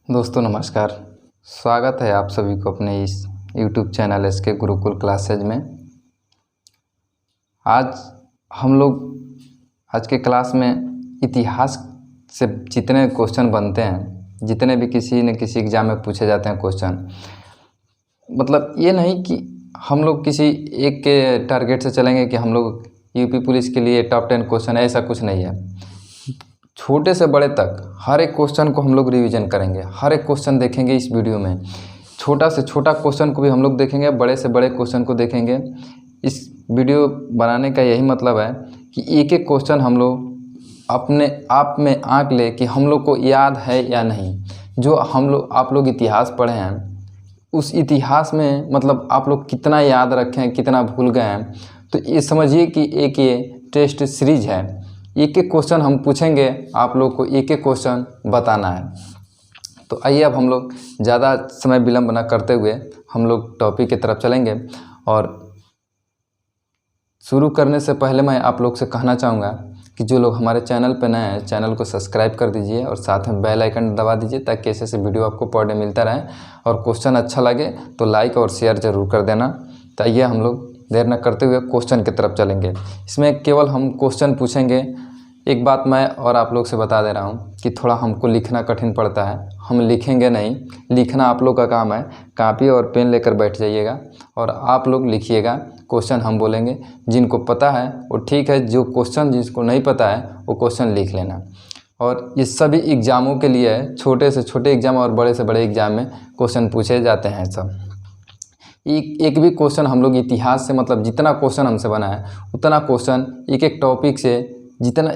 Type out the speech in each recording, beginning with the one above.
दोस्तों नमस्कार। स्वागत है आप सभी को अपने इस YouTube channel SK Gurukul classes में। आज हम लोग आज के क्लास में इतिहास से जितने क्वेश्चन बनते हैं, जितने भी किसी न किसी एग्ज़ाम में पूछे जाते हैं क्वेश्चन, मतलब ये नहीं कि हम लोग किसी एक के टारगेट से चलेंगे कि हम लोग यूपी पुलिस के लिए टॉप 10 क्वेश्चन, ऐसा कुछ नहीं है। छोटे से बड़े तक हर एक क्वेश्चन को हम लोग रिवीजन करेंगे, हर एक क्वेश्चन देखेंगे इस वीडियो में। छोटा से छोटा क्वेश्चन को भी हम लोग देखेंगे, बड़े से बड़े क्वेश्चन को देखेंगे। इस वीडियो बनाने का यही मतलब है कि एक एक क्वेश्चन हम लोग अपने आप में आंक ले कि हम लोग को याद है या नहीं। जो आप लोग इतिहास पढ़े हैं, उस इतिहास में मतलब आप लोग कितना याद रखे हैं, कितना भूल गए हैं। तो ये समझिए कि एक ये टेस्ट सीरीज है। एक एक क्वेश्चन हम पूछेंगे, आप लोग को एक एक क्वेश्चन बताना है। तो आइए अब हम लोग ज़्यादा समय विलम्ब न करते हुए हम लोग टॉपिक की तरफ चलेंगे। और शुरू करने से पहले मैं आप लोग से कहना चाहूँगा कि जो लोग हमारे चैनल पर नए हैं, चैनल को सब्सक्राइब कर दीजिए और साथ में बेल आइकन दबा दीजिए, ताकि ऐसे ऐसे वीडियो आपको पढ़ने मिलता रहे। और क्वेश्चन अच्छा लगे तो लाइक और शेयर ज़रूर कर देना। तो आइए हम लोग देर न करते हुए क्वेश्चन की तरफ चलेंगे। इसमें केवल हम क्वेश्चन पूछेंगे। एक बात मैं और आप लोग से बता दे रहा हूँ कि थोड़ा हमको लिखना कठिन पड़ता है, हम लिखेंगे नहीं, लिखना आप लोग का काम है। कापी और पेन लेकर बैठ जाइएगा और आप लोग लिखिएगा। क्वेश्चन हम बोलेंगे, जिनको पता है वो ठीक है, जो क्वेश्चन जिसको नहीं पता है वो क्वेश्चन लिख लेना। और ये सभी एग्ज़ामों के लिए, छोटे से छोटे एग्ज़ाम और बड़े से बड़े एग्ज़ाम में क्वेश्चन पूछे जाते हैं सब। एक भी क्वेश्चन हम लोग इतिहास से, मतलब जितना क्वेश्चन हमसे बना है उतना क्वेश्चन एक एक टॉपिक से, जितना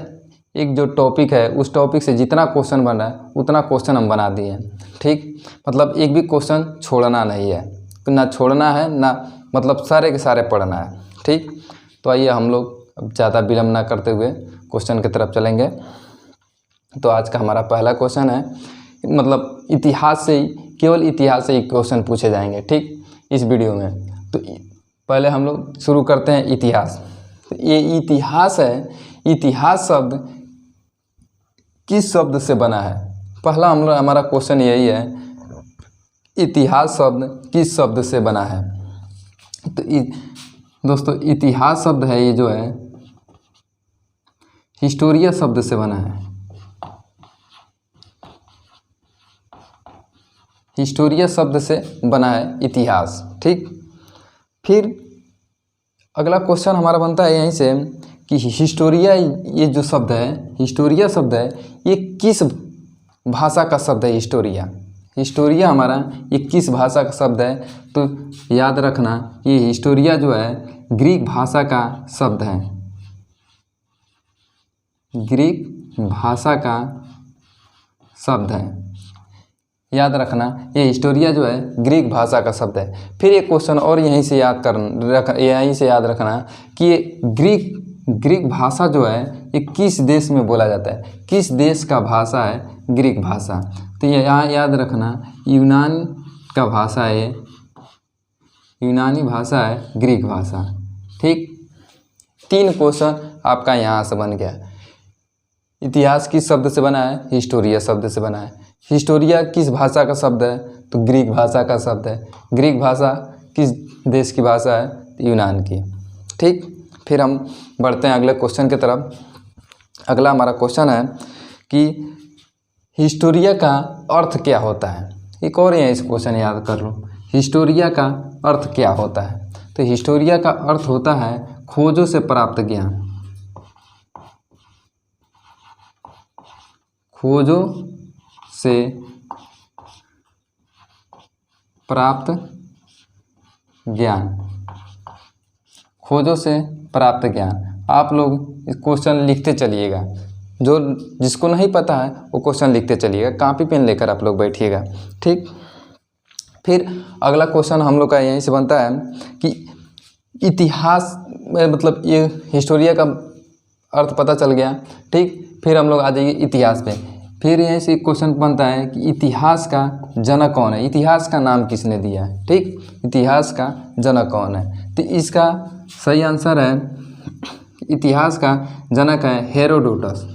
एक जो टॉपिक है उस टॉपिक से जितना क्वेश्चन बन रहा है उतना क्वेश्चन हम बना दिए हैं। ठीक, मतलब एक भी क्वेश्चन छोड़ना नहीं है, ना छोड़ना है, ना मतलब सारे के सारे पढ़ना है। ठीक, तो आइए हम लोग अब ज़्यादा विलम्ब ना करते हुए क्वेश्चन की तरफ चलेंगे। तो आज का हमारा पहला क्वेश्चन है, मतलब इतिहास से ही, केवल इतिहास से ही क्वेश्चन पूछे जाएंगे ठीक इस वीडियो में। तो पहले हम लोग शुरू करते हैं इतिहास। तो ये इतिहास है, इतिहास शब्द किस शब्द से बना है? पहला हमारा क्वेश्चन यही है, इतिहास शब्द किस शब्द से बना है? तो दोस्तों इतिहास शब्द है, ये जो है हिस्टोरिया शब्द से बना है। हिस्टोरिया शब्द से बना है इतिहास। ठीक, फिर अगला क्वेश्चन हमारा बनता है यहीं से कि हिस्टोरिया, ये जो शब्द है, हिस्टोरिया शब्द है, ये किस भाषा का शब्द है? हिस्टोरिया हमारा ये किस भाषा का शब्द है? तो याद रखना, ये हिस्टोरिया जो है ग्रीक भाषा का शब्द है। ग्रीक भाषा का शब्द है, याद रखना, ये हिस्टोरिया जो है ग्रीक भाषा का शब्द है। फिर एक क्वेश्चन और यहीं से याद रखना कि ये ग्रीक भाषा जो है ये किस देश में बोला जाता है? किस देश का भाषा है ग्रीक भाषा? तो ये यहाँ याद रखना, यूनान का भाषा है, यूनानी भाषा है ग्रीक भाषा। ठीक, 3 क्वेश्चन आपका यहाँ से बन गया। इतिहास किस शब्द से बना है? हिस्टोरिया शब्द से बना है। हिस्टोरिया किस भाषा का शब्द है? तो ग्रीक भाषा का शब्द है। ग्रीक भाषा किस देश की भाषा है? यूनान की। ठीक, फिर हम बढ़ते हैं अगले क्वेश्चन की तरफ। अगला हमारा क्वेश्चन है कि हिस्टोरिया का अर्थ क्या होता है? एक और यहाँ इस क्वेश्चन याद कर लो, हिस्टोरिया का अर्थ क्या होता है? तो हिस्टोरिया का अर्थ होता है खोजों से प्राप्त ज्ञान। खोजों से प्राप्त ज्ञान, खोजों से प्राप्त ज्ञान। आप लोग इस क्वेश्चन लिखते चलिएगा, जिसको नहीं पता है वो क्वेश्चन लिखते चलिएगा, कॉपी पेन लेकर आप लोग बैठिएगा। ठीक, फिर अगला क्वेश्चन हम लोग का यहीं से बनता है कि इतिहास में, मतलब ये हिस्टोरिया का अर्थ पता चल गया। ठीक, फिर हम लोग आ जाइए इतिहास पे। फिर यहीं से क्वेश्चन बनता है कि इतिहास का जनक कौन है? इतिहास का नाम किसने दिया है? ठीक, इतिहास का जनक कौन है? तो इसका सही आंसर है, इतिहास का जनक है हेरोडोटस।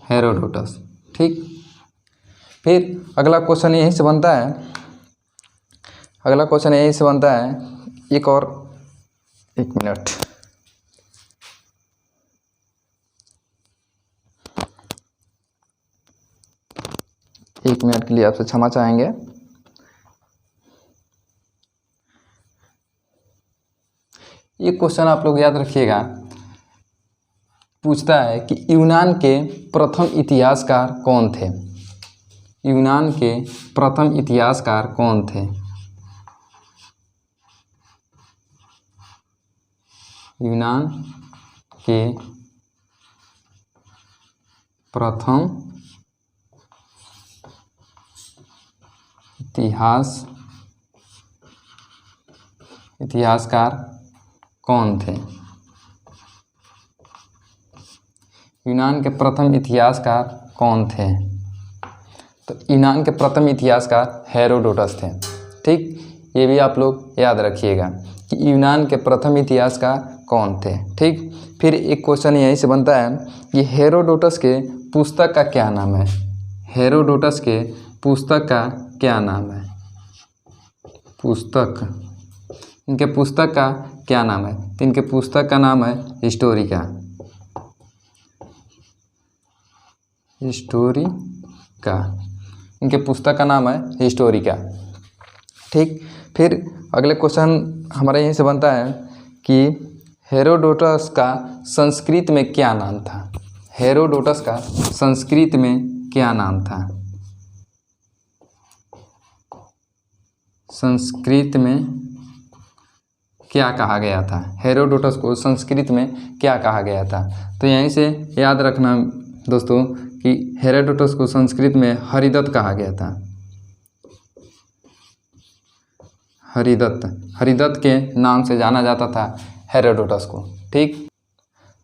हेरोडोटस। ठीक, फिर अगला क्वेश्चन यहीं से बनता है, एक और, एक मिनट, एक मिनट के लिए आपसे क्षमा चाहेंगे। ये क्वेश्चन आप लोग याद रखिएगा, पूछता है कि यूनान के प्रथम इतिहासकार कौन थे। यूनान के प्रथम इतिहासकार कौन थे। यूनान के प्रथम इतिहासकार कौन थे। यूनान के प्रथम इतिहासकार कौन थे। तो यूनान के प्रथम इतिहासकार हेरोडोटस थे। ठीक, ये भी आप लोग याद रखिएगा कि यूनान के प्रथम इतिहासकार कौन थे। ठीक, फिर एक क्वेश्चन यहीं से बनता है कि हेरोडोटस के पुस्तक का क्या नाम है। हेरोडोटस के पुस्तक का क्या नाम है। इनके पुस्तक का क्या नाम है। तो इनके पुस्तक का नाम है हिस्टोरिका। इनके पुस्तक का नाम है हिस्टोरिका। ठीक, फिर अगले क्वेश्चन हमारा यहीं से बनता है कि हेरोडोटस का संस्कृत में क्या नाम था। हेरोडोटस का संस्कृत में क्या नाम था। संस्कृत में क्या कहा गया था। हेरोडोटस को संस्कृत में क्या कहा गया था। तो यहीं से याद रखना दोस्तों कि हेरोडोटस को संस्कृत में हरिदत्त कहा गया था। हरिदत्त के नाम से जाना जाता था हेरोडोटस को। ठीक,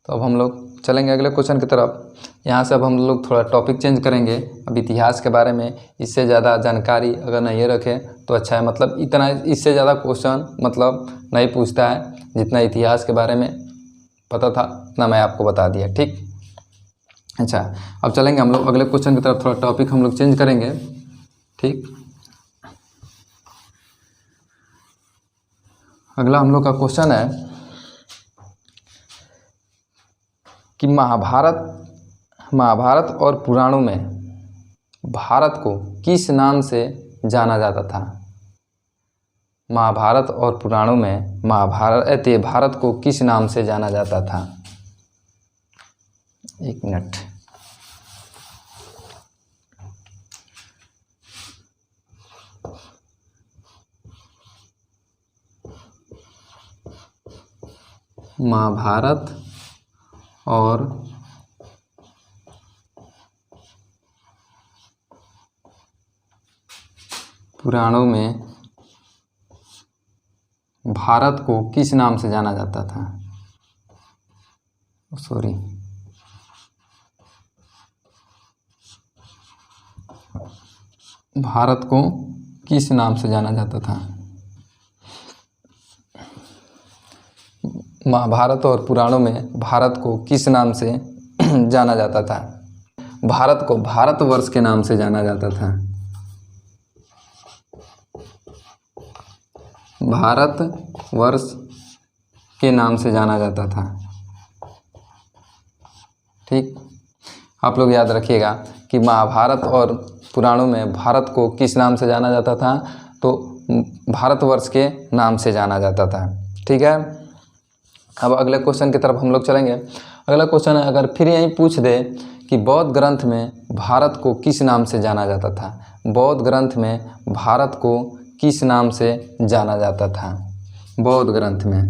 तो अब हम लोग चलेंगे अगले क्वेश्चन की तरफ। यहाँ से अब हम लोग थोड़ा टॉपिक चेंज करेंगे। अब इतिहास के बारे में इससे ज़्यादा जानकारी अगर नहीं रखें तो अच्छा है, मतलब इतना इससे ज़्यादा क्वेश्चन मतलब नहीं पूछता है। जितना इतिहास के बारे में पता था उतना मैं आपको बता दिया। ठीक, अच्छा, अब चलेंगे हम लोग अगले क्वेश्चन की तरफ। थोड़ा टॉपिक हम लोग चेंज करेंगे। ठीक, अगला हम लोग का क्वेश्चन है कि महाभारत और पुराणों में भारत को किस नाम से जाना जाता था। महाभारत और पुराणों में भारत को किस नाम से जाना जाता था। एक मिनट, महाभारत और पुराणों में भारत को किस नाम से जाना जाता था। भारत को किस नाम से जाना जाता था। महाभारत और पुराणों में भारत को किस नाम से जाना जाता था। भारत को भारतवर्ष के नाम से जाना जाता था। भारतवर्ष के नाम से जाना जाता था। ठीक, आप लोग याद रखिएगा कि महाभारत और पुराणों में भारत को किस नाम से जाना जाता था। तो भारतवर्ष के नाम से जाना जाता था। ठीक है, अब अगले क्वेश्चन की तरफ हम लोग चलेंगे। अगला क्वेश्चन है, अगर फिर यहीं पूछ दे कि बौद्ध ग्रंथ में भारत को किस नाम से जाना जाता था। बौद्ध ग्रंथ में भारत को किस नाम से जाना जाता था। बौद्ध ग्रंथ में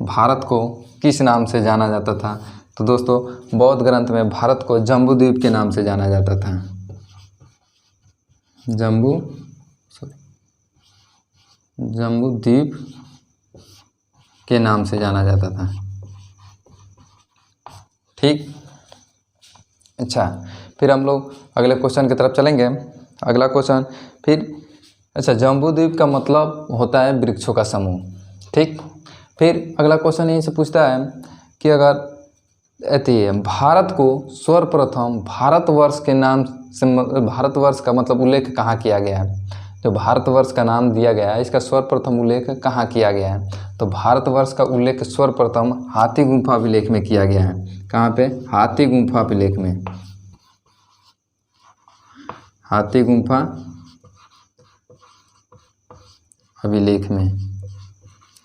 भारत को किस नाम से जाना जाता था। तो दोस्तों बौद्ध ग्रंथ में भारत को जम्बूद्वीप के नाम से जाना जाता था। जम्बूद्वीप के नाम से जाना जाता था। ठीक, अच्छा, फिर हम लोग अगले क्वेश्चन की तरफ चलेंगे। अगला क्वेश्चन, फिर अच्छा, जम्बूद्वीप का मतलब होता है वृक्षों का समूह। ठीक। फिर अगला क्वेश्चन यहीं से पूछता है कि अगर भारत को सर्वप्रथम भारतवर्ष के नाम से, भारतवर्ष का मतलब उल्लेख कहाँ किया गया है? जो भारतवर्ष का नाम दिया गया है इसका सर्वप्रथम उल्लेख कहाँ किया गया है? तो भारतवर्ष का उल्लेख सर्वप्रथम हाथी गुम्फा अभिलेख में किया गया है। कहाँ पे? हाथी गुम्फा अभिलेख में। हाथी गुम्फा अभिलेख में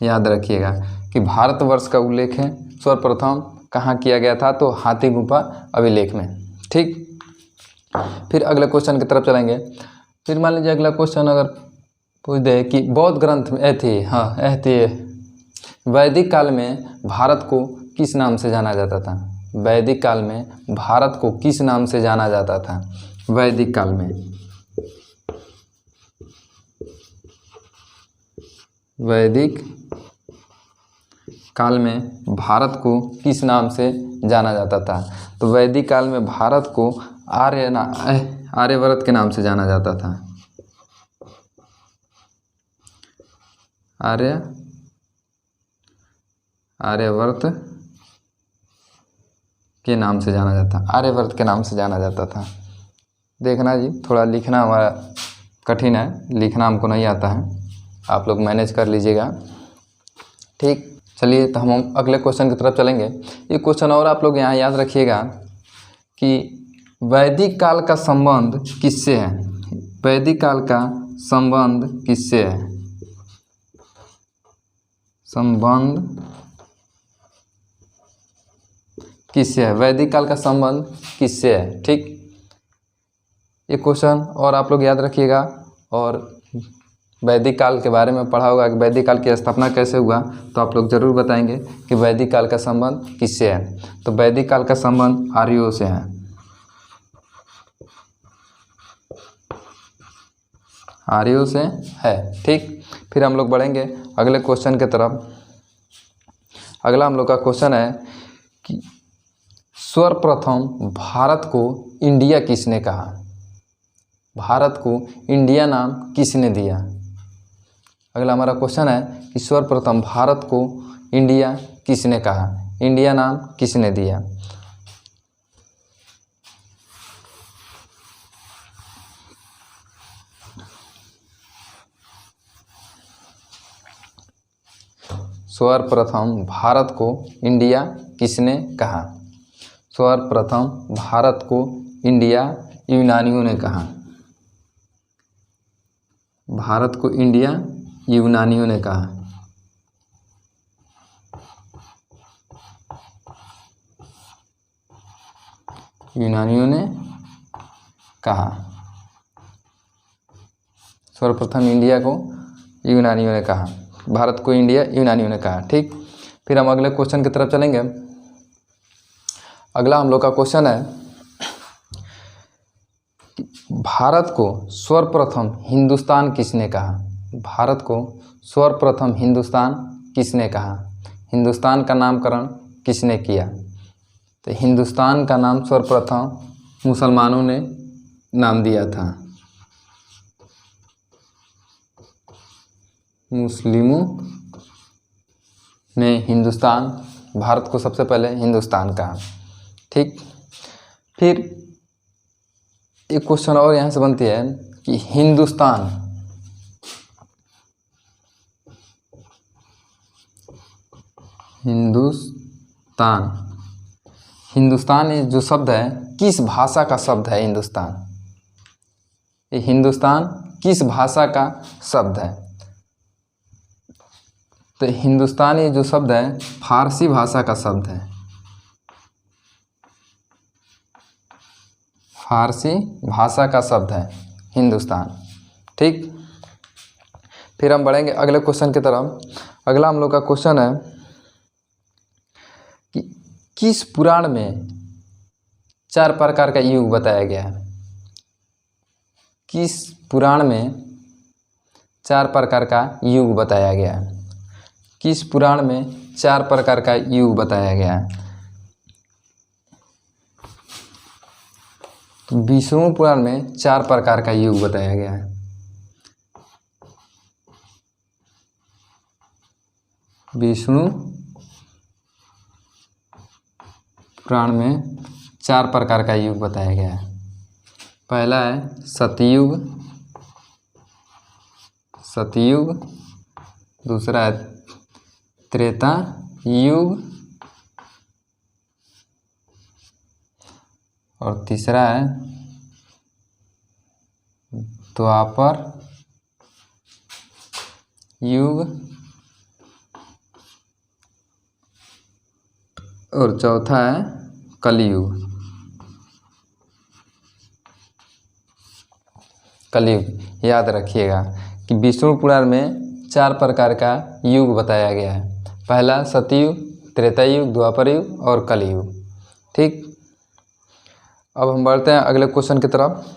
याद रखिएगा कि भारतवर्ष का उल्लेख है सर्वप्रथम कहाँ किया गया था? तो हाथी गुम्फा अभिलेख में। ठीक। फिर अगले क्वेश्चन की तरफ चलेंगे। फिर मान लीजिए अगला क्वेश्चन अगर पूछ दे कि बौद्ध ग्रंथ में वैदिक काल में भारत को किस नाम से जाना जाता था? वैदिक काल में भारत को किस नाम से जाना जाता था? वैदिक काल में, वैदिक काल में भारत को किस नाम से जाना जाता था? तो वैदिक काल में भारत को आर्यवर्त के नाम से जाना जाता था। आर्यवर्त के नाम से जाना जाता, आर्यवर्त के नाम से जाना जाता था। देखना जी, थोड़ा लिखना हमारा कठिन है, लिखना हमको नहीं आता है, आप लोग मैनेज कर लीजिएगा। ठीक। चलिए तो हम अगले क्वेश्चन की तरफ चलेंगे। ये क्वेश्चन और आप लोग यहाँ याद रखिएगा कि वैदिक काल का संबंध किससे है? वैदिक काल का संबंध किससे है? संबंध किससे है? वैदिक काल का संबंध किससे है? ठीक। ये क्वेश्चन और आप लोग याद रखिएगा। और वैदिक काल के बारे में पढ़ा होगा कि वैदिक काल की स्थापना कैसे हुआ, तो आप लोग जरूर बताएंगे कि वैदिक काल का संबंध किससे है। तो वैदिक काल का संबंध आर्यों से है। आर्यों से है। ठीक। फिर हम लोग बढ़ेंगे अगले क्वेश्चन की तरफ। अगला हम लोग का क्वेश्चन है कि सर्वप्रथम भारत को इंडिया किसने कहा? भारत को इंडिया नाम किसने दिया? अगला हमारा क्वेश्चन है कि सर्वप्रथम भारत को इंडिया किसने कहा? इंडिया नाम किसने दिया? सर्वप्रथम भारत को इंडिया किसने कहा? सर्वप्रथम भारत को इंडिया यूनानियों ने कहा। भारत को इंडिया यूनानियों ने कहा। यूनानियों ने कहा। सर्वप्रथम इंडिया को यूनानियों ने कहा, भारत को इंडिया यूनानियों ने कहा। ठीक। फिर हम अगले क्वेश्चन की तरफ चलेंगे। अगला हम लोग का क्वेश्चन है कि भारत को सर्वप्रथम हिंदुस्तान किसने कहा? भारत को सर्वप्रथम हिंदुस्तान किसने कहा? हिंदुस्तान का नामकरण किसने किया? तो हिंदुस्तान का नाम सर्वप्रथम मुसलमानों ने नाम दिया था। मुस्लिमों ने हिंदुस्तान, भारत को सबसे पहले हिंदुस्तान कहा। ठीक। फिर एक क्वेश्चन और यहाँ से बनती है कि हिंदुस्तान हिंदुस्तान ये जो शब्द है किस भाषा का शब्द है? हिंदुस्तान, ये हिंदुस्तान किस भाषा का शब्द है? तो हिंदुस्तान ये जो शब्द है फारसी भाषा का शब्द है। फारसी भाषा का शब्द है हिंदुस्तान। ठीक। फिर हम बढ़ेंगे अगले क्वेश्चन की तरफ। अगला हम लोग का क्वेश्चन है कि किस पुराण में 4 प्रकार का युग बताया गया है? किस पुराण में 4 प्रकार का युग बताया गया है? किस पुराण में 4 प्रकार का युग बताया गया है? तो विष्णु पुराण में 4 प्रकार का युग बताया गया है। विष्णु पुराण में 4 प्रकार का युग बताया गया है। पहला है सतयुग, दूसरा है त्रेता युग और तीसरा है द्वापर युग और चौथा है कलयुग। याद रखिएगा कि विष्णु पुराण में 4 प्रकार का युग बताया गया है। पहला सतयुग, त्रेता युग, द्वापर युग और कलयुग। ठीक, अब हम बढ़ते हैं अगले क्वेश्चन की तरफ।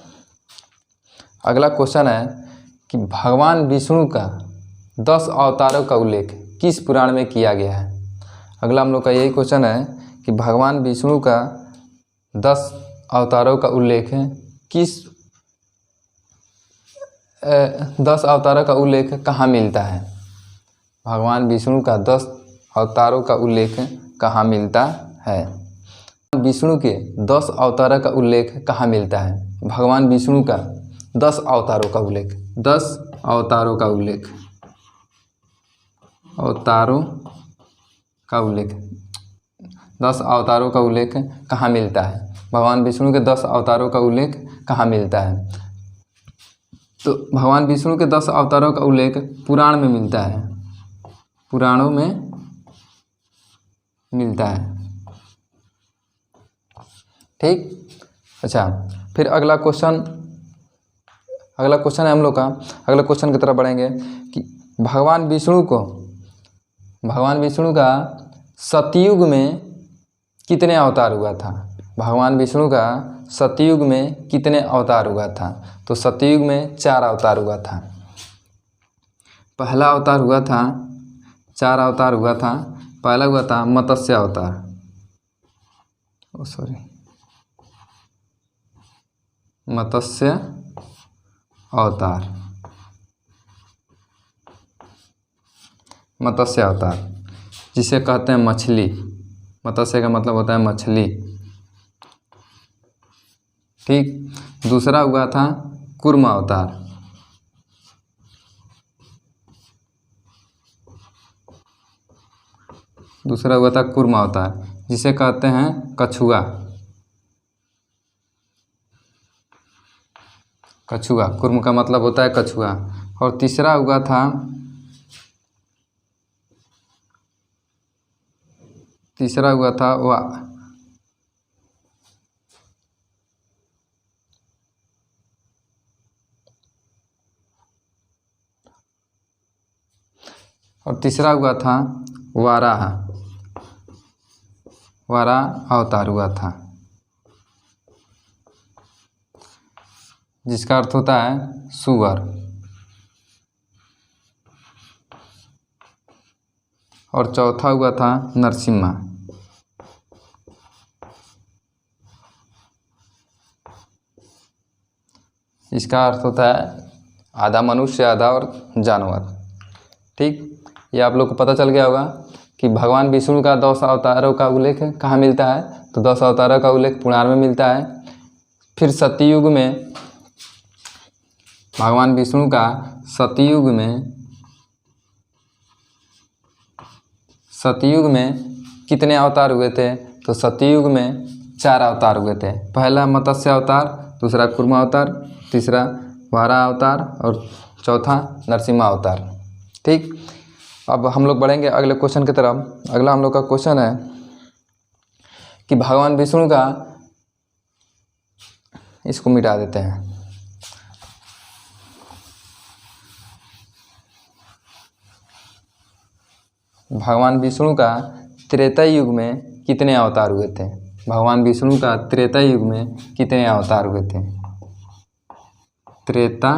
अगला क्वेश्चन है कि भगवान विष्णु का 10 अवतारों का उल्लेख किस पुराण में किया गया है। अगला हम लोग का यही क्वेश्चन है कि भगवान विष्णु का 10 अवतारों का उल्लेख किस 10 अवतारों का उल्लेख कहाँ मिलता है। भगवान विष्णु का 10 अवतारों का उल्लेख कहाँ मिलता है। विष्णु के 10 अवतारों का उल्लेख कहाँ मिलता है। भगवान विष्णु का 10 अवतारों का उल्लेख, 10 अवतारों का उल्लेख, अवतारों का उल्लेख, 10 अवतारों का उल्लेख कहाँ मिलता है। भगवान विष्णु के 10 अवतारों का उल्लेख कहाँ मिलता है। तो भगवान विष्णु के 10 अवतारों का उल्लेख पुराण में मिलता है, पुराणों में मिलता है। ठीक, अच्छा, फिर अगला क्वेश्चन है हम लोग का। अगला क्वेश्चन की तरफ बढ़ेंगे कि भगवान विष्णु का सतयुग में कितने अवतार हुआ था। भगवान विष्णु का सतयुग में कितने अवतार हुआ था। तो सतयुग में 4 अवतार हुआ था। पहला अवतार हुआ था, 4 अवतार हुआ था। पहला हुआ था मत्स्य अवतार, मत्स्य अवतार, जिसे कहते हैं मछली। मत्स्य का मतलब होता है मछली। ठीक, दूसरा हुआ था कूर्म अवतार, जिसे कहते हैं कछुआ। कूर्म का मतलब होता है कछुआ। और तीसरा हुआ था वाराह अवतार हुआ था, जिसका अर्थ होता है सुअर। और चौथा हुआ था नरसिम्हा। इसका अर्थ होता है आधा मनुष्य आधा और जानवर। ठीक, ये आप लोग को पता चल गया होगा कि भगवान विष्णु का 10 अवतारों का उल्लेख कहाँ मिलता है। तो 10 अवतारों का उल्लेख पुराण में मिलता है। फिर सतयुग में भगवान विष्णु का सतयुग में कितने अवतार हुए थे। तो सतयुग में 4 अवतार हुए थे। पहला मत्स्य अवतार, दूसरा कूर्म अवतार, तीसरा वाराह अवतार और चौथा नरसिम्हा अवतार। ठीक, अब हम लोग बढ़ेंगे अगले क्वेश्चन की तरफ। अगला हम लोग का क्वेश्चन है कि भगवान विष्णु का, इसको मिटा देते हैं। भगवान विष्णु का त्रेता युग में कितने अवतार हुए थे। भगवान विष्णु का त्रेता युग में कितने अवतार हुए थे। त्रेता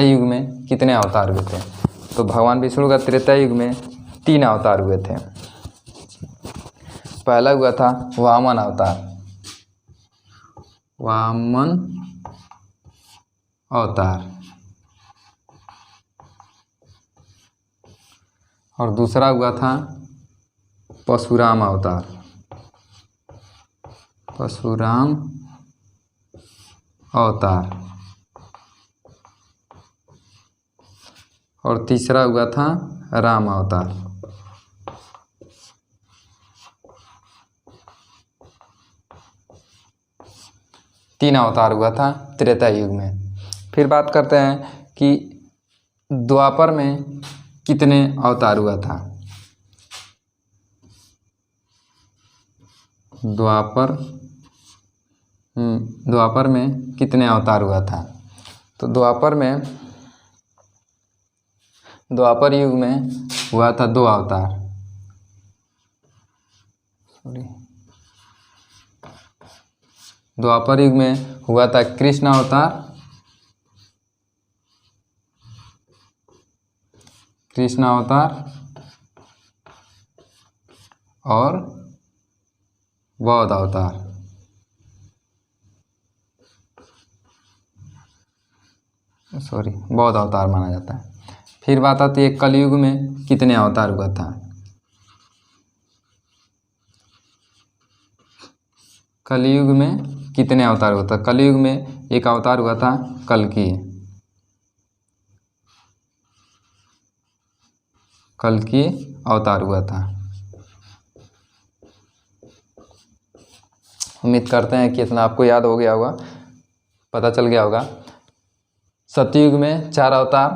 युग में कितने अवतार हुए थे। तो भगवान विष्णु का त्रेता युग में 3 अवतार हुए थे। पहला हुआ था वामन अवतार, और दूसरा हुआ था परशुराम अवतार। परशुराम अवतार। और तीसरा हुआ था राम अवतार। तीन अवतार हुआ था त्रेता युग में। फिर बात करते हैं कि द्वापर में कितने अवतार हुआ था। द्वापर में कितने अवतार हुआ था। तो द्वापर युग में हुआ था 2 अवतार। द्वापर युग में हुआ था कृष्ण अवतार, और बौद्ध अवतार। बौद्ध अवतार माना जाता है। फिर बात आती है कलयुग में कितने अवतार हुआ था। कलयुग में कितने अवतार हुआ था। कलयुग में एक अवतार हुआ था कल्कि अवतार हुआ था। उम्मीद करते हैं कि इतना आपको याद हो गया होगा, पता चल गया होगा। सतयुग में 4 अवतार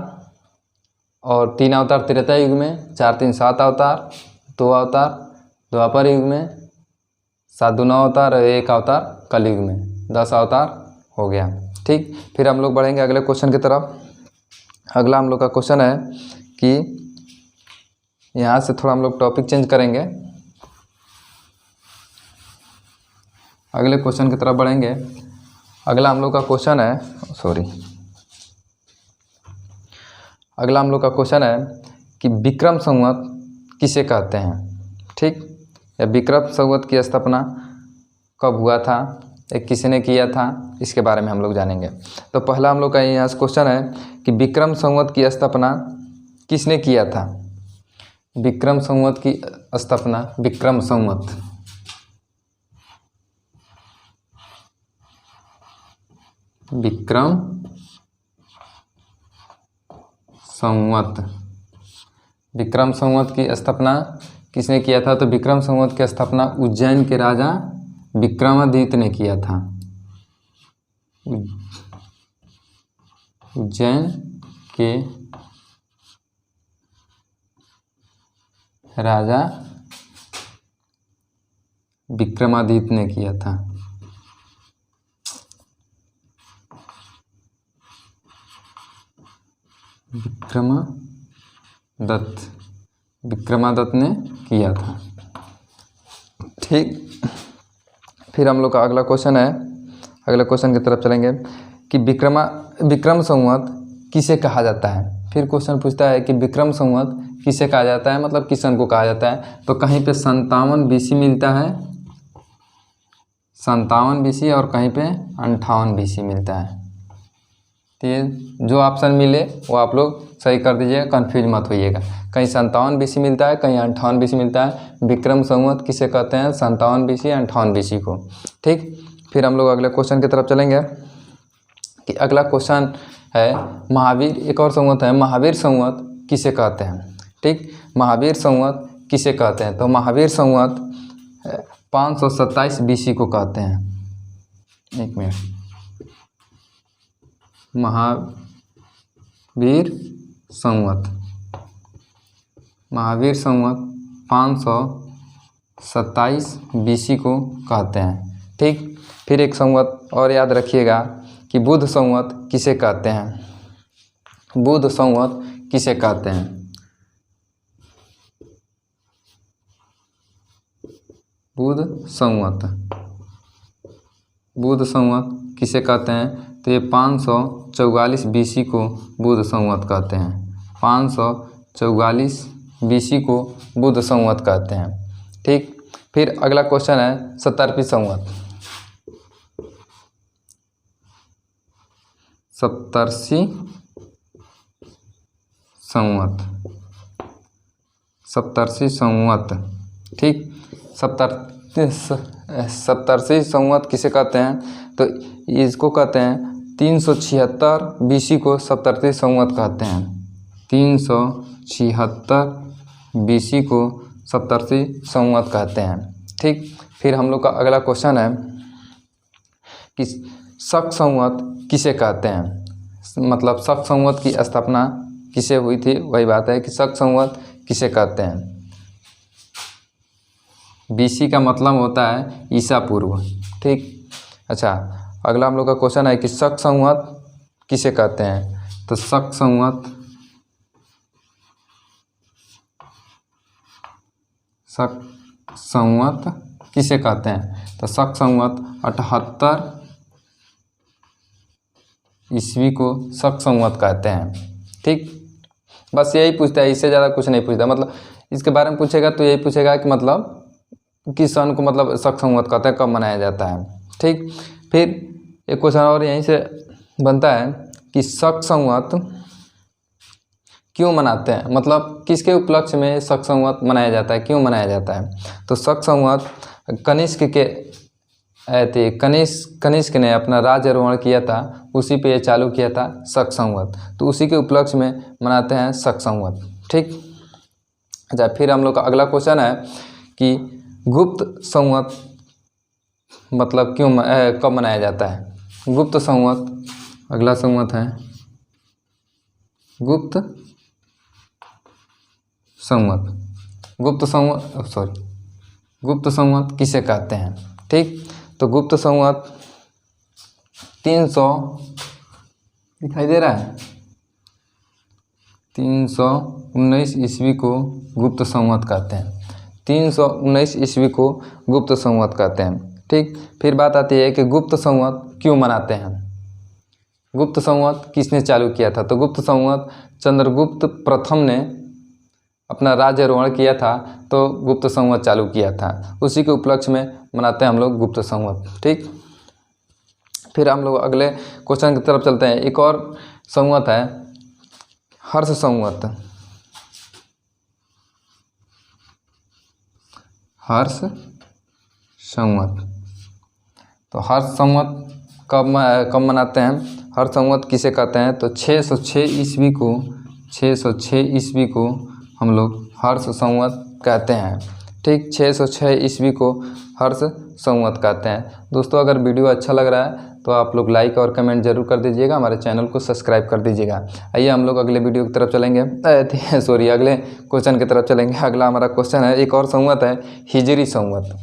और 3 अवतार त्रेता युग में, 4 3 7 अवतार, 2 अवतार द्वापर युग में, 7 2 9 अवतार और 1 अवतार कलयुग में, 10 अवतार हो गया। ठीक, फिर हम लोग बढ़ेंगे अगले क्वेश्चन की तरफ। अगला हम लोग का क्वेश्चन है कि यहाँ से थोड़ा हम लोग टॉपिक चेंज करेंगे, अगले क्वेश्चन की तरफ बढ़ेंगे। अगला हम लोग का क्वेश्चन है अगला हम लोग का क्वेश्चन है कि विक्रम संवत किसे कहते हैं। ठीक, या विक्रम संवत की स्थापना कब हुआ था, एक किसने किया था, इसके बारे में हम लोग जानेंगे। तो पहला हम लोग का यहाँ से क्वेश्चन है कि विक्रम संवत की स्थापना किसने किया था। विक्रम संवत की स्थापना, विक्रम संवत की स्थापना किसने किया था। तो विक्रम संवत की स्थापना उज्जैन के राजा विक्रमादित्य ने किया था। उज्जैन के राजा विक्रमादित्य ने किया था। विक्रमादित्य ने किया था। ठीक, फिर हम लोग का अगला क्वेश्चन है, अगले क्वेश्चन की तरफ चलेंगे कि विक्रम संवत किसे कहा जाता है। फिर क्वेश्चन पूछता है कि विक्रम संवत किसे कहा जाता है, मतलब किसन को कहा जाता है। तो कहीं पे 57 BC मिलता है, 57 BC, और कहीं पे 58 BC मिलता है। तो ये जो ऑप्शन मिले वो आप लोग सही कर दीजिएगा, कन्फ्यूज मत होइएगा। कहीं 57 BC मिलता है, कहीं 58 BC मिलता है। विक्रम संवत किसे कहते हैं, 57 BC 58 BC को। ठीक, फिर हम लोग अगले क्वेश्चन की तरफ चलेंगे कि अगला क्वेश्चन है महावीर, एक और संवत है, महावीर संवत किसे कहते हैं। ठीक, महावीर संवत किसे कहते हैं। तो महावीर संवत 527 BC को कहते हैं। एक मिनट, महावीर संवत 527 BC को कहते हैं। ठीक, फिर एक संवत और याद रखिएगा कि बुध संवत किसे कहते हैं। बुध संवत किसे कहते हैं। बुध संवत किसे कहते हैं। तो ये 544 BC को बुध संवत कहते हैं। 544 BC को बुध संवत कहते हैं। ठीक, फिर अगला क्वेश्चन है सप्तर्षि संवत। सप्तर्षि संवत सप्तर्षि संवत। ठीक, सप्तर्षि संवत किसे कहते हैं? तो इसको कहते हैं 376 BC को सप्तर्षि संवत कहते हैं। 376 BC को सप्तर्षि संवत कहते हैं। ठीक, फिर हम लोग का अगला क्वेश्चन है कि शक संवत किसे कहते हैं? मतलब शक संवत की स्थापना किसे हुई थी, वही बात है कि शक संवत किसे कहते हैं। BC का मतलब होता है ईसा पूर्व। ठीक, अच्छा, अगला हम लोग का क्वेश्चन है कि शक संवत किसे कहते हैं? तो शक संवत किसे कहते हैं? तो शक संवत 78 ईस्वी को शक संवत कहते हैं। ठीक, बस यही पूछता है, इससे ज़्यादा कुछ नहीं पूछता। मतलब इसके बारे में पूछेगा तो यही पूछेगा कि मतलब किस सन को मतलब शक संवत कहते हैं, कब मनाया जाता है। ठीक, फिर एक क्वेश्चन और यहीं से बनता है कि शक संवत क्यों मनाते हैं? मतलब किसके उपलक्ष्य में शक संवत मनाया जाता है, क्यों मनाया जाता है? तो शक संवत कनिष्क ने अपना राज्यारोहण किया था, उसी पे ये चालू किया था शक संवत, तो उसी के उपलक्ष्य में मनाते हैं शक संवत। ठीक, अच्छा, फिर हम लोग का अगला क्वेश्चन है कि गुप्त संवत मतलब कब मनाया जाता है? गुप्त संवत, अगला संवत है गुप्त संवत। गुप्त संवत किसे कहते हैं? ठीक, तो गुप्त संवत 300 दिखाई दे रहा है 319 ईस्वी को गुप्त संवत कहते हैं। 319 ईस्वी को गुप्त संवत कहते हैं। ठीक, फिर बात आती है कि गुप्त संवत क्यों मनाते हैं? गुप्त संवत किसने चालू किया था? तो गुप्त संवत चंद्रगुप्त प्रथम ने अपना राज्यारोहण किया था, तो गुप्त संवत चालू किया था, उसी के उपलक्ष्य में मनाते हैं हम लोग गुप्त संवत। ठीक, फिर हम लोग अगले क्वेश्चन की तरफ चलते हैं। एक और संवत है हर्ष संवत। हर्ष संवत, तो हर्ष संवत कब मनाते हैं? हर्ष संवत किसे कहते हैं? तो 606 ईस्वी को हम लोग हर्ष संवत कहते हैं। ठीक, 606 ईस्वी को हर्ष संवत कहते हैं। दोस्तों, अगर वीडियो अच्छा लग रहा है तो आप लोग लाइक और कमेंट जरूर कर दीजिएगा, हमारे चैनल को सब्सक्राइब कर दीजिएगा। आइए हम लोग अगले वीडियो की तरफ चलेंगे, अगले क्वेश्चन की तरफ चलेंगे। अगला हमारा क्वेश्चन है, एक और संवत है हिजरी संवत।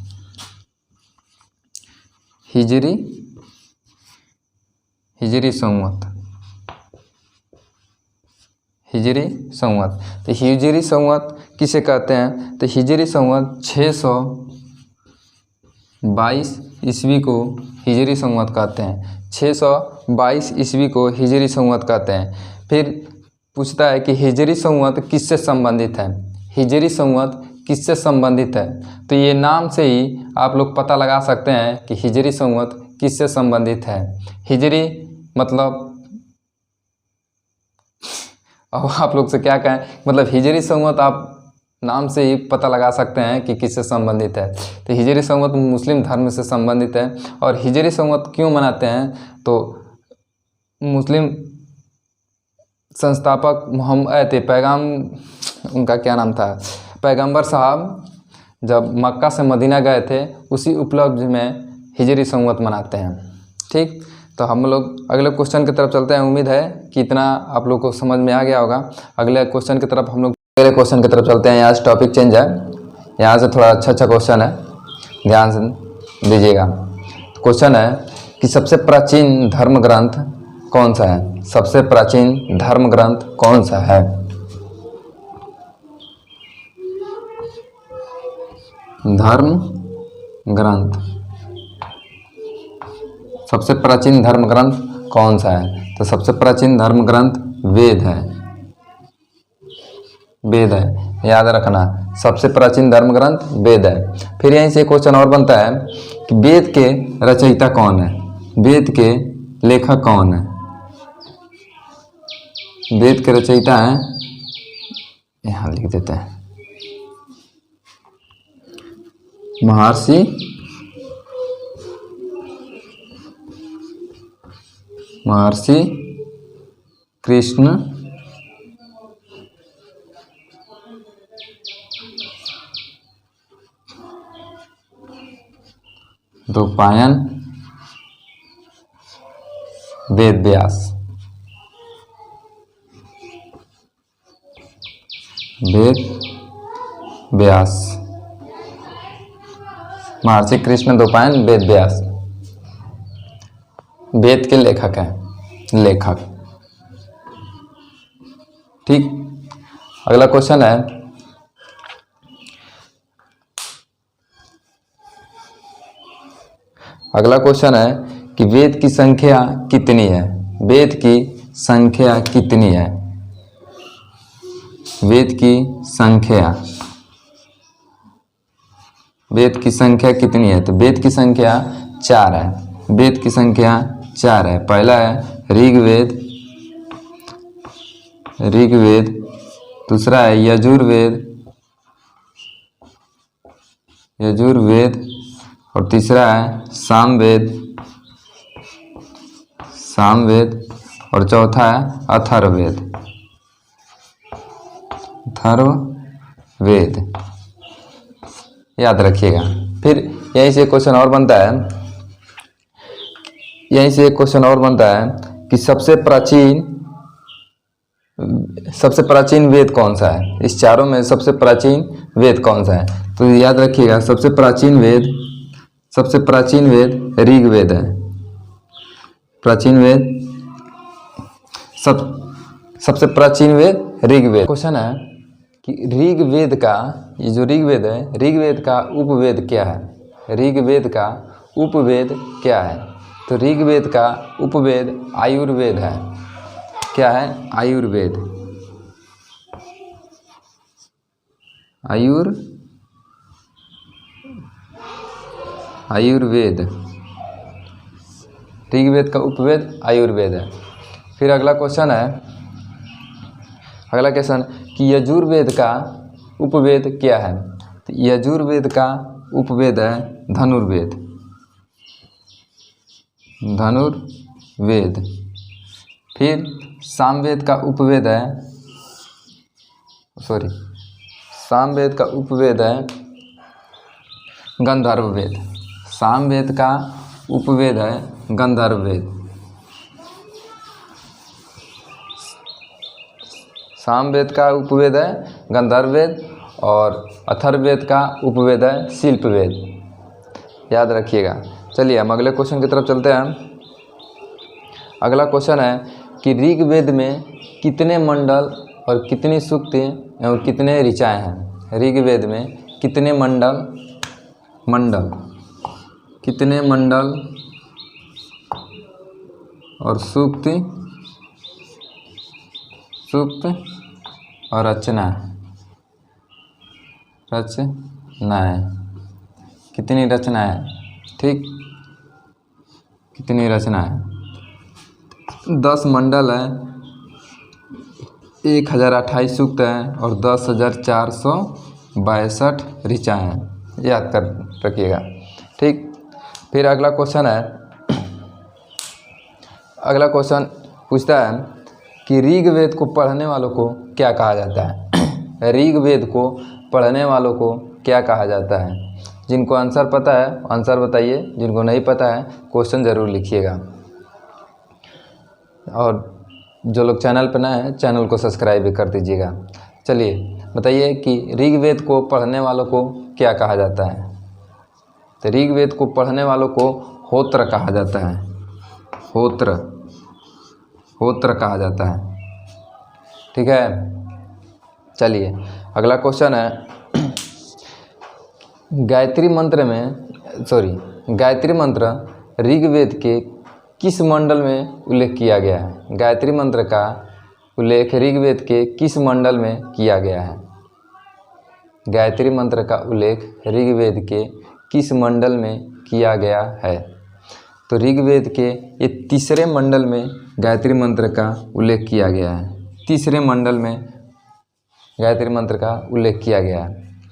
हिजरी संवत, हिजरी संवत, तो हिजरी संवत किसे कहते हैं? तो हिजरी संवत 622 ईस्वी को हिजरी संवत कहते हैं। 622 ईस्वी को हिजरी संवत कहते हैं। फिर पूछता है कि हिजरी संवत किससे संबंधित है? हिजरी संवत किससे संबंधित है? तो ये नाम से ही आप लोग पता लगा सकते हैं कि हिजरी संवत किससे संबंधित है। हिजरी मतलब, अब आप लोग से क्या कहें, मतलब हिजरी संवत आप नाम से ही पता लगा सकते हैं कि किससे संबंधित है। तो हिजरी संवत मुस्लिम धर्म से संबंधित है। और हिजरी संवत क्यों मनाते हैं? तो मुस्लिम संस्थापक मोहम्मद उनका क्या नाम था, पैगंबर साहब जब मक्का से मदीना गए थे, उसी उपलक्ष्य में हिजरी संवत मनाते हैं। ठीक, तो हम लोग अगले क्वेश्चन की तरफ चलते हैं। उम्मीद है कि इतना आप लोग को समझ में आ गया होगा। अगले क्वेश्चन की तरफ हम लोग अगले क्वेश्चन की तरफ चलते हैं। यहाँ से टॉपिक चेंज है, यहाँ से थोड़ा अच्छा क्वेश्चन है, ध्यान से दीजिएगा। क्वेश्चन है कि सबसे प्राचीन धर्म ग्रंथ कौन सा है? सबसे प्राचीन धर्म ग्रंथ कौन सा है? धर्म ग्रंथ, सबसे प्राचीन धर्म ग्रंथ कौन सा है? तो सबसे प्राचीन धर्म ग्रंथ वेद है। वेद है, याद रखना, सबसे प्राचीन धर्म ग्रंथ वेद है। फिर यहीं से क्वेश्चन और बनता है कि वेद के रचयिता कौन है? वेद के लेखक कौन है? वेद के रचयिता हैं, यहाँ लिख देते हैं, महर्षि कृष्ण द्वैपायन वेद व्यास। महर्षि कृष्ण द्वैपायन वेद व्यास वेद के लेखक हैं, लेखक। ठीक, अगला क्वेश्चन है, अगला क्वेश्चन है कि वेद की संख्या कितनी है? वेद की संख्या कितनी है? वेद की संख्या, वेद की संख्या कितनी है? तो वेद की संख्या 4 है। वेद की संख्या 4 है। पहला है ऋग्वेद, दूसरा है यजुर्वेद, और तीसरा है सामवेद, और चौथा है अथर्ववेद। याद रखिएगा। फिर यहीं से क्वेश्चन और बनता है, कि सबसे प्राचीन वेद कौन सा है? इस चारों में सबसे प्राचीन वेद कौन सा है? तो याद रखिएगा, सबसे प्राचीन वेद ऋग्वेद है। सबसे प्राचीन वेद ऋग्वेद। क्वेश्चन है कि ऋग्वेद का, ये जो ऋग्वेद है, ऋग्वेद का उपवेद क्या है? ऋग्वेद का उपवेद क्या है? तो ऋग्वेद का उपवेद आयुर्वेद है। क्या है? आयुर्वेद। आयुर्वेद। ऋग्वेद का उपवेद आयुर्वेद है। फिर अगला क्वेश्चन कि यजुर्वेद का उपवेद क्या है? तो यजुर्वेद का उपवेद है धनुर्वेद। फिर सामवेद का उपवेद है गंधर्ववेद। सामवेद का उपवेद है गंधर्ववेद। सामवेद का उपवेद है गंधर्ववेद, और अथर्ववेद का उपवेद है शिल्पवेद। याद रखिएगा। चलिए हम अगले क्वेश्चन की तरफ चलते हैं। अगला क्वेश्चन है कि ऋग्वेद में कितने मंडल और कितनी सूक्ति एवं कितने ऋचाएँ हैं? ऋग्वेद में कितने कितने मंडल और सूक्त और रचनाएं, कितनी रचनाएं? ठीक, कितनी रचनाएं? 10 मंडल है, 1028 सूक्त हैं और 10,462 ऋचाएँ हैं। याद कर रखिएगा। ठीक, फिर अगला क्वेश्चन पूछता है कि ऋग्वेद को पढ़ने वालों को क्या कहा जाता है? ऋग्वेद को पढ़ने वालों को क्या कहा जाता है? जिनको आंसर पता है आंसर बताइए, जिनको नहीं पता है क्वेश्चन ज़रूर लिखिएगा। और जो लोग चैनल पर नए हैं चैनल को सब्सक्राइब भी कर दीजिएगा। चलिए बताइए कि ऋग्वेद को पढ़ने वालों को क्या कहा जाता है? तो ऋग्वेद को पढ़ने वालों को होत्र कहा जाता है। होत्र कहा जाता है। ठीक है। चलिए अगला क्वेश्चन है, गायत्री मंत्र ऋग्वेद के किस मंडल में उल्लेख किया गया है? गायत्री मंत्र का उल्लेख ऋग्वेद के किस मंडल में किया गया है? गायत्री मंत्र का उल्लेख ऋग्वेद के किस मंडल में किया गया है? तो ऋग्वेद के ये तीसरे मंडल में गायत्री मंत्र का उल्लेख किया गया है। तीसरे मंडल में गायत्री मंत्र का उल्लेख किया गया है।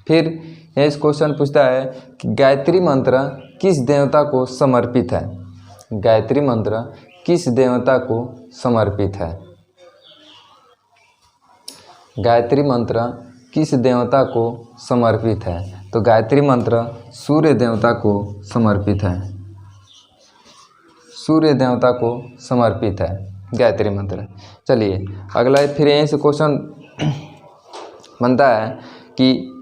फिर यह इस क्वेश्चन पूछता है कि गायत्री मंत्र किस देवता को समर्पित है। गायत्री मंत्र किस देवता को समर्पित है। गायत्री मंत्र किस देवता को समर्पित है। तो गायत्री मंत्र सूर्य देवता को समर्पित है। सूर्य देवता को समर्पित है गायत्री मंत्र। चलिए अगला फिर यहीं से क्वेश्चन बनता है कि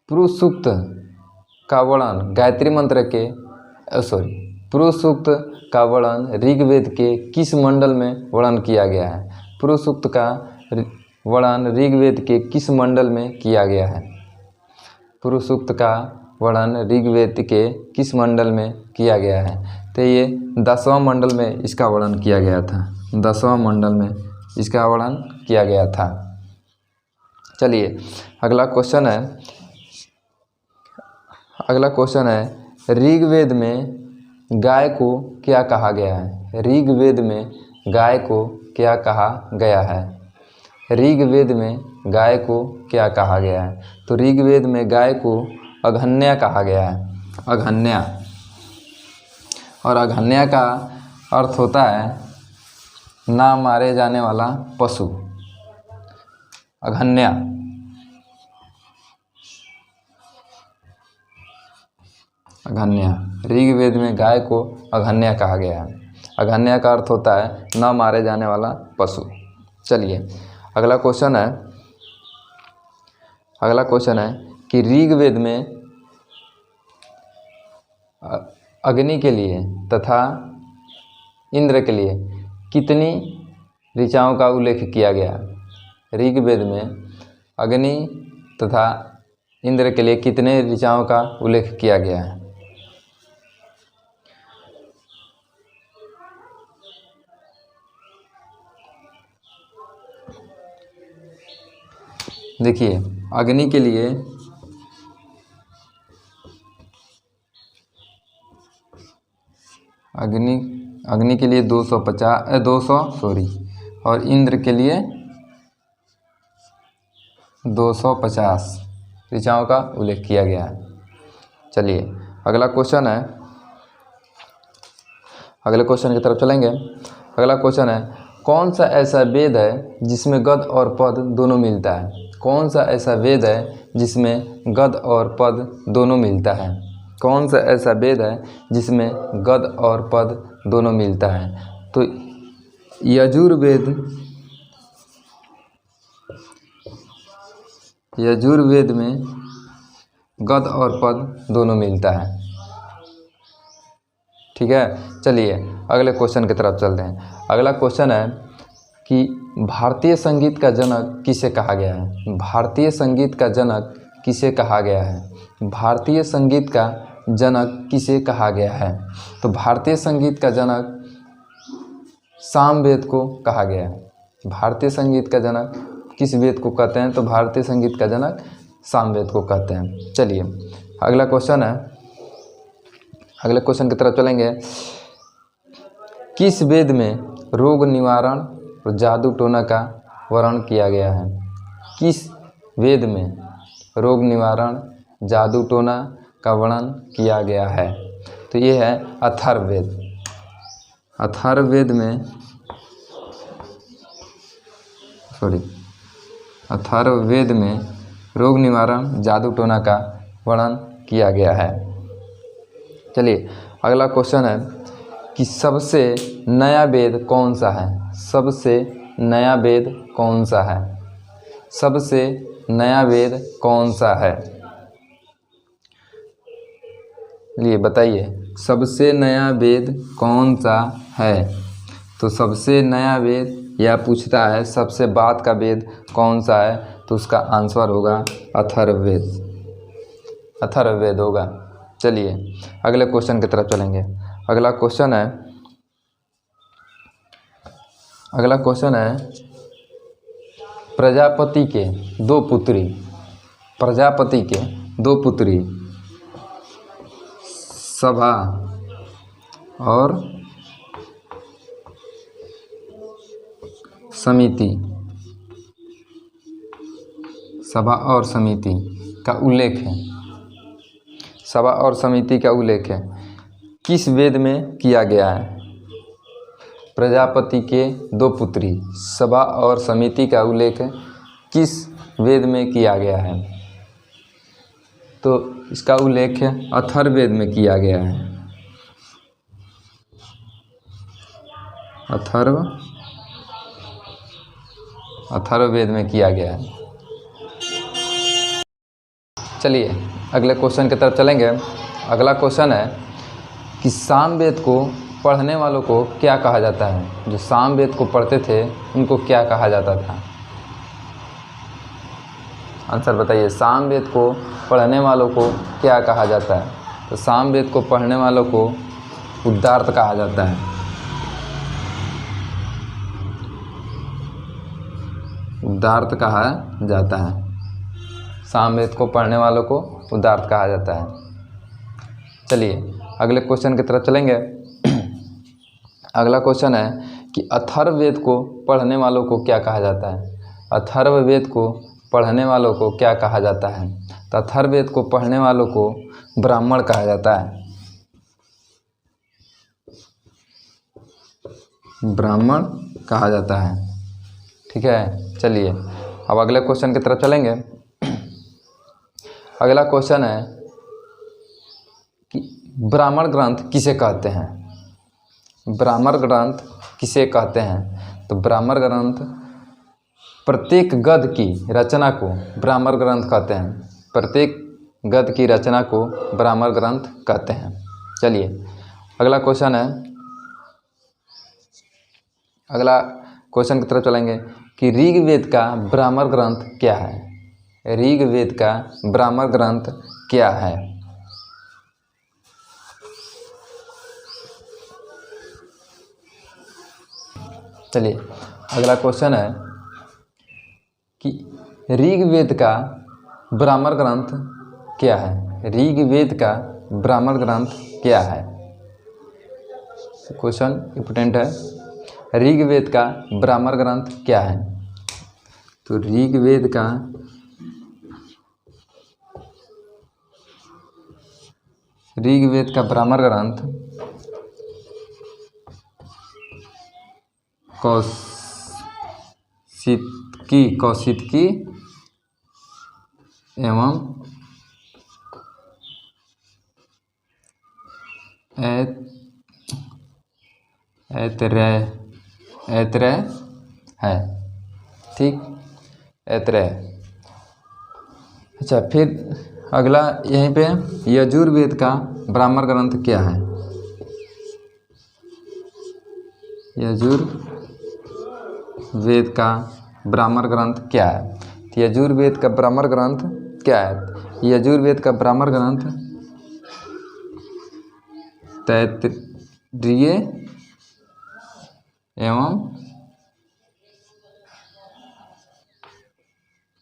पुरुष सूक्त का वर्णन गायत्री मंत्र के पुरुष सूक्त का वर्णन ऋग्वेद के किस मंडल में वर्णन किया गया है। पुरुष सूक्त का वर्णन ऋग्वेद के किस मंडल में किया गया है। पुरुष सूक्त का वर्णन ऋग्वेद के किस मंडल में किया गया है। तो ये 10वां मंडल में इसका वर्णन किया गया था। 10वां मंडल में इसका वर्णन किया गया था। चलिए अगला क्वेश्चन है ऋग्वेद में गाय को क्या कहा गया है। ऋग्वेद में गाय को क्या कहा गया है। ऋग्वेद में गाय को क्या कहा गया है। तो ऋग्वेद में गाय को अघन्या कहा गया है। अघन्या, और अघन्या का अर्थ होता है ना मारे जाने वाला पशु। अघन्या, अघन्या, ऋग्वेद में गाय को अघन्या कहा गया है। अघन्या का अर्थ होता है न मारे जाने वाला पशु। चलिए अगला क्वेश्चन है कि ऋग्वेद में अग्नि के लिए तथा इंद्र के लिए कितनी ऋचाओं का उल्लेख किया गया। ऋग्वेद में अग्नि तथा इंद्र के लिए कितने ऋचाओं का उल्लेख किया गया है। देखिए अग्नि के लिए अग्नि के लिए 200 और इंद्र के लिए 250 ऋचाओं का उल्लेख किया गया है। चलिए अगला क्वेश्चन की तरफ चलेंगे। अगला क्वेश्चन है कौन सा ऐसा वेद है जिसमें गद और पद दोनों मिलता है। कौन सा ऐसा वेद है जिसमें गद और पद दोनों मिलता है। कौन सा ऐसा वेद है जिसमें गद और पद दोनों मिलता है। तो यजुर्वेद में गद और पद दोनों मिलता है। ठीक है, चलिए अगले क्वेश्चन की तरफ चलते हैं। अगला क्वेश्चन है कि भारतीय संगीत का जनक किसे कहा गया है। भारतीय संगीत का जनक किसे कहा गया है। भारतीय संगीत का जनक किसे कहा गया है। तो भारतीय संगीत का जनक सामवेद को कहा गया है। भारतीय संगीत का जनक किस वेद को कहते हैं। तो भारतीय संगीत का जनक सामवेद को कहते हैं। चलिए अगला क्वेश्चन है, अगले क्वेश्चन की तरफ चलेंगे। किस वेद में रोग निवारण और जादू टोना का वर्णन किया गया है। किस वेद में रोग निवारण जादू टोना का वर्णन किया गया है। तो ये है अथर्ववेद। अथर्ववेद में रोग निवारण जादू टोना का वर्णन किया गया है। चलिए अगला क्वेश्चन है कि सबसे नया वेद कौन सा है। सबसे नया वेद कौन सा है। सबसे नया वेद कौन सा है। लिए बताइए सबसे नया वेद कौन सा है। तो सबसे नया वेद यह पूछता है सबसे बाद का वेद कौन सा है। तो उसका आंसर होगा अथर्ववेद। अथर्ववेद होगा। चलिए अगले क्वेश्चन की तरफ चलेंगे। अगला क्वेश्चन है प्रजापति के दो पुत्री सभा और सभा और समिति का उल्लेख है। सभा और समिति का उल्लेख है किस वेद में किया गया है? प्रजापति के 2 पुत्री। सभा और समिति का उल्लेख किस वेद में किया गया है? तो इसका उल्लेख अथर्ववेद में किया गया है। अथर्ववेद में किया गया है। चलिए अगले क्वेश्चन की तरफ चलेंगे। अगला क्वेश्चन है कि सामवेद को पढ़ने वालों को क्या कहा जाता है? जो सामवेद को पढ़ते थे उनको क्या कहा जाता था? आंसर बताइए। सामवेद को पढ़ने वालों को क्या कहा जाता है? तो सामवेद को पढ़ने वालों को उद्धार्त कहा जाता है। उद्धार्त कहा जाता है। सामवेद को पढ़ने वालों को उद्धार्त कहा जाता है। चलिए अगले क्वेश्चन की तरफ चलेंगे। अगला क्वेश्चन है कि अथर्ववेद को पढ़ने वालों को क्या कहा जाता है? अथर्ववेद को पढ़ने वालों को क्या कहा जाता है? तो अथर्ववेद को पढ़ने वालों को ब्राह्मण कहा जाता है। ब्राह्मण कहा जाता है। ठीक है। चलिए अब अगले क्वेश्चन की तरफ चलेंगे। अगला क्वेश्चन है कि ब्राह्मण ग्रंथ किसे कहते हैं? ब्राह्मण ग्रंथ किसे कहते हैं? तो ब्राह्मण ग्रंथ प्रत्येक गद्य की रचना को ब्राह्मण ग्रंथ कहते हैं। प्रत्येक गद्य की रचना को ब्राह्मण ग्रंथ कहते हैं। चलिए अगला क्वेश्चन है। अगला क्वेश्चन की तरफ चलेंगे कि ऋग्वेद का ब्राह्मण ग्रंथ क्या है? ऋग्वेद का ब्राह्मण ग्रंथ क्या है? चलिए अगला क्वेश्चन है कि ऋग्वेद का ब्राह्मण ग्रंथ क्या है? ऋग्वेद का ब्राह्मण ग्रंथ क्या है? क्वेश्चन इंपोर्टेंट है। ऋग्वेद का ब्राह्मण ग्रंथ क्या है? तो ऋग्वेद का ब्राह्मण ग्रंथ कौशितकी एवं ऐतरेय है। ठीक, ऐतरेय। अच्छा, फिर अगला यहीं पे यजुर्वेद का ब्राह्मण ग्रंथ क्या है? यजुर्वेद का ब्राह्मण ग्रंथ क्या है? तो यजुर्वेद का ब्राह्मण ग्रंथ क्या है? यजुर्वेद का ब्राह्मण ग्रंथ तैत्तिरीय एवं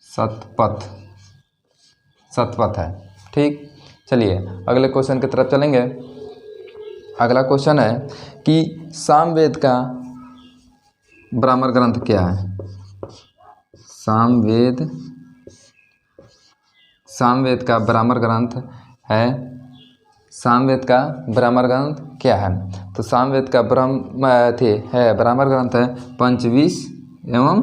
शतपथ है। ठीक, चलिए अगले क्वेश्चन की तरफ चलेंगे। अगला क्वेश्चन है कि सामवेद का ब्राह्मण ग्रंथ क्या है? सामवेद का ब्राह्मण ग्रंथ है। सामवेद का ब्राह्मण ग्रंथ क्या है? तो सामवेद का ब्राह्मण ग्रंथ है पंचविंश एवं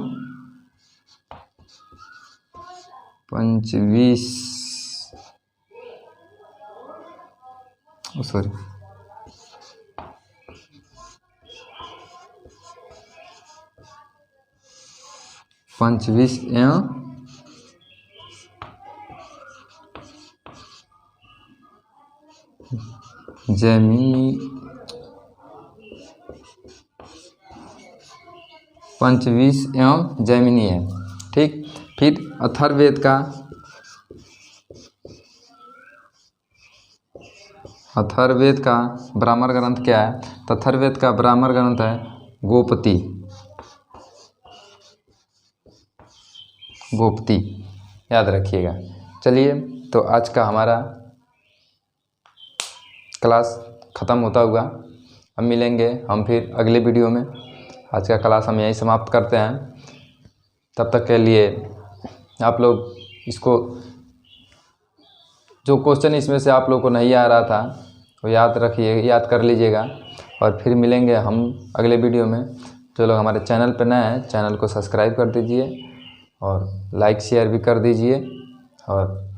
पंचविंश एवं जैमिनी है। ठीक, फिर अथर्ववेद का ब्राह्मण ग्रंथ क्या है? तो अथर्ववेद का ब्राह्मण ग्रंथ है गोपति। याद रखिएगा। चलिए, तो आज का हमारा क्लास ख़त्म होता हुआ, अब मिलेंगे हम फिर अगले वीडियो में। आज का क्लास हम यहीं समाप्त करते हैं। तब तक के लिए आप लोग इसको जो क्वेश्चन इसमें से आप लोग को नहीं आ रहा था वो याद रखिए, याद कर लीजिएगा। और फिर मिलेंगे हम अगले वीडियो में। जो लोग हमारे चैनल पर नए हैं चैनल को सब्सक्राइब कर दीजिए और लाइक शेयर भी कर दीजिए। और